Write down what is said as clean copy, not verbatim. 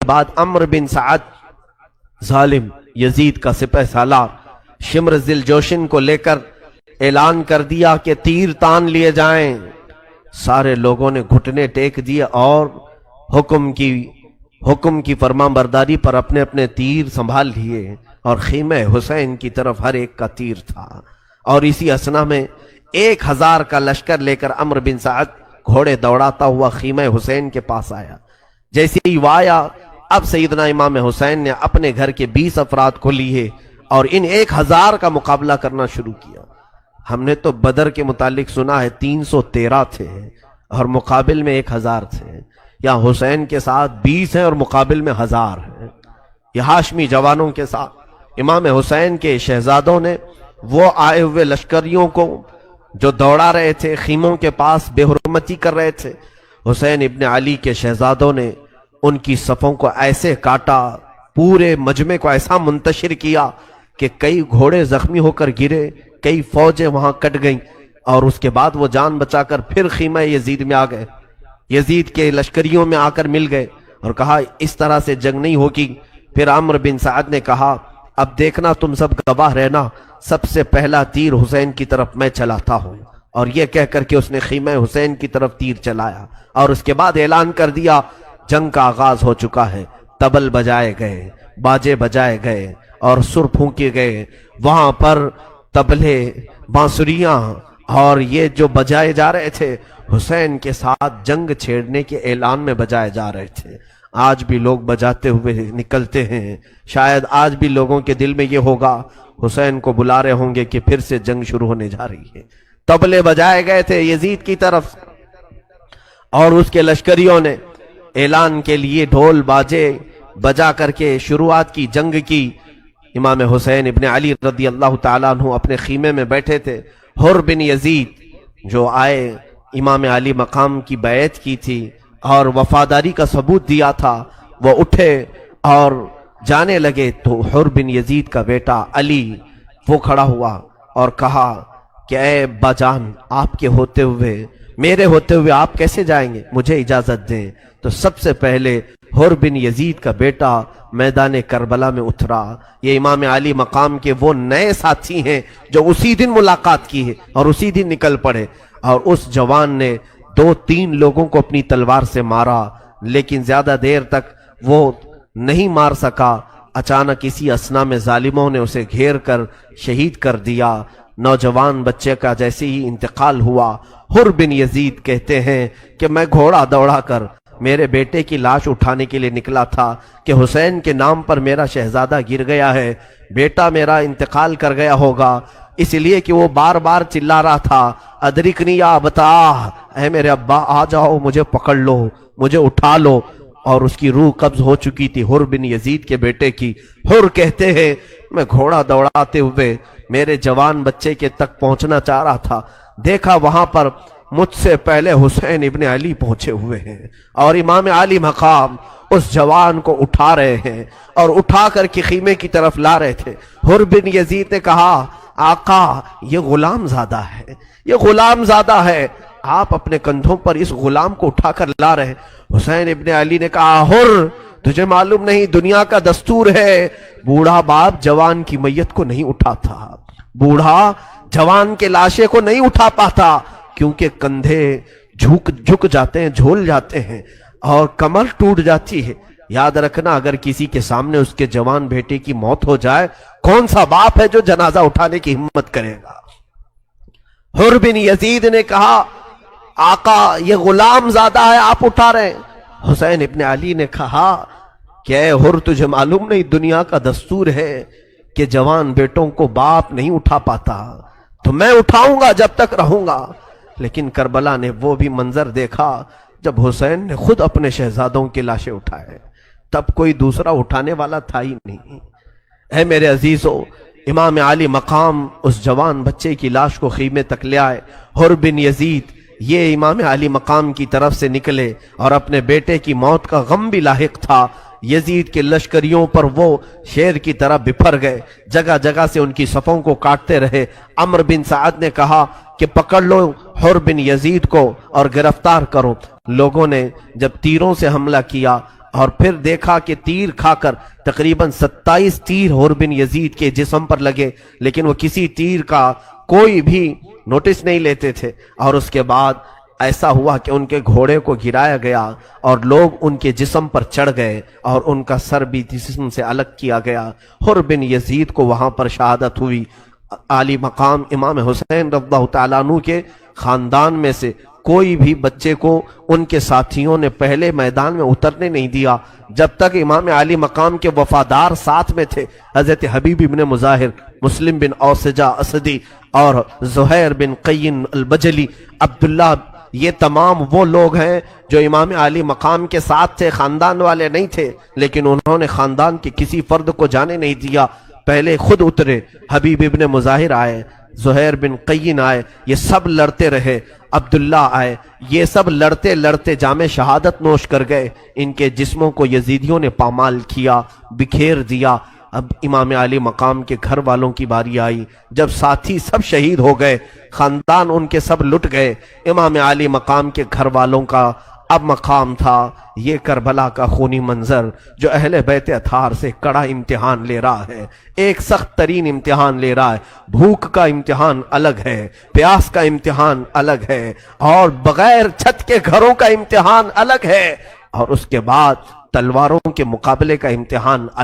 بعد عمرو بن سعد ظالم یزید کا سپہ سالار شمر ذی الجوشن کو لے کر اعلان کر دیا کہ تیر تان لیے جائیں۔ سارے لوگوں نے گھٹنے ٹیک دیے اور حکم کی فرمان برداری پر اپنے اپنے تیر سنبھال لیے، اور خیمہ حسین کی طرف ہر ایک کا تیر تھا۔ اور اسی اسنا میں 1000 کا لشکر لے کر عمرو بن سعد گھوڑے دوڑاتا ہوا خیمہ حسین کے پاس آیا۔ جیسے ہی وہ آیا، اب سیدنا امام حسین نے اپنے گھر کے 20 افراد کو لیے اور ان 1000 کا مقابلہ کرنا شروع کیا۔ ہم نے تو بدر کے متعلق سنا ہے 313 تھے اور مقابل میں 1000 تھے، یا حسین کے ساتھ 20 ہیں اور مقابل میں 1000 ہیں۔ یہ ہاشمی جوانوں کے ساتھ امام حسین کے شہزادوں نے وہ آئے ہوئے لشکریوں کو جو دوڑا رہے تھے، خیموں کے پاس بے حرمتی کر رہے تھے، حسین ابن علی کے شہزادوں نے ان کی صفوں کو ایسے کاٹا، پورے مجمع کو ایسا منتشر کیا کہ کئی گھوڑے زخمی ہو کر گرے، کئی فوجیں وہاں کٹ گئیں، اور اس کے بعد وہ جان بچا کر پھر خیمہ یزید میں آ گئے، یزید کے لشکریوں میں آ کر مل گئے اور کہا اس طرح سے جنگ نہیں ہوگی۔ پھر عمرو بن سعد نے کہا اب دیکھنا تم سب گواہ رہنا، سب سے پہلا تیر حسین کی طرف میں چلاتا ہوں، اور یہ کہہ کر کے اس نے خیمہ حسین کی طرف تیر چلایا، اور اس کے بعد اعلان کر دیا جنگ کا آغاز ہو چکا ہے۔ طبل بجائے گئے، باجے بجائے گئے اور سر پھونکے گئے، وہاں پر طبلے، بانسریاں اور یہ جو بجائے جا رہے تھے حسین کے ساتھ جنگ چھیڑنے کے اعلان میں بجائے جا رہے تھے۔ آج بھی لوگ بجاتے ہوئے نکلتے ہیں، شاید آج بھی لوگوں کے دل میں یہ ہوگا حسین کو بلا رہے ہوں گے کہ پھر سے جنگ شروع ہونے جا رہی ہے۔ طبلے بجائے گئے تھے یزید کی طرف، اور اس کے لشکریوں نے اعلان کے لیے ڈھول باجے بجا کر کے شروعات کی جنگ کی۔ امام حسین ابن علی رضی اللہ تعالیٰ عنہ اپنے خیمے میں بیٹھے تھے۔ حر بن یزید جو آئے امام علی مقام کی بیعت کی تھی اور وفاداری کا ثبوت دیا تھا، وہ اٹھے اور جانے لگے تو حر بن یزید کا بیٹا علی وہ کھڑا ہوا اور کہا کہ اے ابا جان، آپ کے ہوتے ہوئے، میرے ہوتے ہوئے آپ کیسے جائیں گے؟ مجھے اجازت دیں۔ تو سب سے پہلے حر بن یزید کا بیٹا میدان کربلا میں اترا۔ یہ امام علی مقام کے وہ نئے ساتھی ہیں جو اسی دن ملاقات کی ہے اور اسی دن نکل پڑے، اور اس جوان نے 2-3 لوگوں کو اپنی تلوار سے مارا، لیکن زیادہ دیر تک وہ نہیں مار سکا۔ اچانک اسی اسنا میں ظالموں نے اسے گھیر کر شہید کر دیا۔ نوجوان بچے کا جیسے ہی انتقال ہوا، حر بن یزید کہتے ہیں کہ میں گھوڑا دوڑا کر میرے بیٹے کی لاش اٹھانے کے لیے نکلا تھا کہ حسین کے نام پر میرا شہزادہ گر گیا ہے، بیٹا میرا انتقال کر گیا ہوگا، اس لیے کہ وہ بار بار چلا رہا تھا ادرکنی یا ابتا، اے میرے ابا آ جاؤ، مجھے پکڑ لو، مجھے اٹھا لو، اور اس کی روح قبض ہو چکی تھی حر بن یزید کے بیٹے کی۔ حر کہتے ہیں میں گھوڑا دوڑاتے ہوئے میرے جوان بچے کے تک پہنچنا چاہ رہا تھا، دیکھا وہاں پر مجھ سے پہلے حسین ابن علی پہنچے ہوئے ہیں اور امام علی مقام اس جوان کو اٹھا رہے ہیں اور اٹھا کر کے خیمے کی طرف لا رہے تھے۔ حر بن یزید نے کہا آقا یہ غلام زادہ ہے، یہ غلام زادہ ہے، آپ اپنے کندھوں پر اس غلام کو اٹھا کر لا رہے ہیں۔ حسین ابن علی نے کہا حر تجھے معلوم نہیں، دنیا کا دستور ہے بوڑھا باپ جوان کی میت کو نہیں اٹھاتا، بوڑھا جوان کے لاشے کو نہیں اٹھا پاتا، کیونکہ کندھے جھک جاتے ہیں، جھول جاتے ہیں اور کمر ٹوٹ جاتی ہے۔ یاد رکھنا اگر کسی کے سامنے اس کے جوان بیٹے کی موت ہو جائے، کون سا باپ ہے جو جنازہ اٹھانے کی ہمت کرے گا؟ حر بن یزید نے کہا آقا یہ غلام زادہ ہے، آپ اٹھا رہے ہیں۔ حسین ابن علی نے کہا کہ اے حر تجھے معلوم نہیں، دنیا کا دستور ہے کہ جوان بیٹوں کو باپ نہیں اٹھا پاتا، تو میں اٹھاؤں گا جب تک رہوں گا۔ لیکن کربلا نے وہ بھی منظر دیکھا جب حسین نے خود اپنے شہزادوں کی لاشیں اٹھائے، تب کوئی دوسرا اٹھانے والا تھا ہی نہیں۔ اے میرے عزیزو، امام علی مقام اس جوان بچے کی لاش کو خیمے تک لے آئے۔ حر بن یزید یہ امام علی مقام کی طرف سے نکلے اور اپنے بیٹے کی موت کا غم بھی لاحق تھا۔ یزید کے لشکریوں پر وہ شیر کی طرح بپھر گئے، جگہ جگہ سے ان کی صفوں کو کاٹتے رہے۔ عمرو بن سعد نے کہا کہ پکڑ لو حر بن یزید کو اور گرفتار کرو۔ لوگوں نے جب تیروں سے حملہ کیا اور پھر دیکھا کہ تیر کھا کر تقریباً 27 تیر حر بن یزید کے جسم پر لگے، لیکن وہ کسی تیر کا کوئی بھی نوٹس نہیں لیتے تھے۔ اور اس کے بعد ایسا ہوا کہ ان کے گھوڑے کو گرایا گیا اور لوگ ان کے جسم پر چڑھ گئے اور ان کا سر بھی جسم سے الگ کیا گیا۔ حر بن یزید کو وہاں پر شہادت ہوئی۔ عالی مقام امام حسین رضی اللہ تعالیٰ عنہ کے خاندان میں سے کوئی بھی بچے کو ان کے ساتھیوں نے پہلے میدان میں اترنے نہیں دیا جب تک امام عالی مقام کے وفادار ساتھ میں تھے۔ حضرت حبیب بن مظاہر، مسلم بن اوسجہ اسدی اور زہیر بن قین البجلی، عبداللہ، یہ تمام وہ لوگ ہیں جو امام عالی مقام کے ساتھ تھے، خاندان والے نہیں تھے، لیکن انہوں نے خاندان کے کسی فرد کو جانے نہیں دیا۔ پہلے خود اترے، حبیب ابن مظاہر آئے، زہیر بن قین آئے، یہ سب لڑتے رہے، عبداللہ آئے، یہ سب لڑتے لڑتے جام شہادت نوش کر گئے۔ ان کے جسموں کو یزیدیوں نے پامال کیا، بکھیر دیا۔ اب امام علی مقام کے گھر والوں کی باری آئی، جب ساتھی سب شہید ہو گئے، خاندان ان کے سب لٹ گئے، امام علی مقام کے گھر والوں کا اب مقام تھا یہ کربلا کا خونی منظر جو اہل بیت اطہار سے کڑا امتحان لے رہا ہے، ایک سخت ترین امتحان لے رہا ہے۔ بھوک کا امتحان الگ ہے، پیاس کا امتحان الگ ہے، اور بغیر چھت کے گھروں کا امتحان الگ ہے، اور اس کے بعد تلواروں کے مقابلے کا امتحان الگ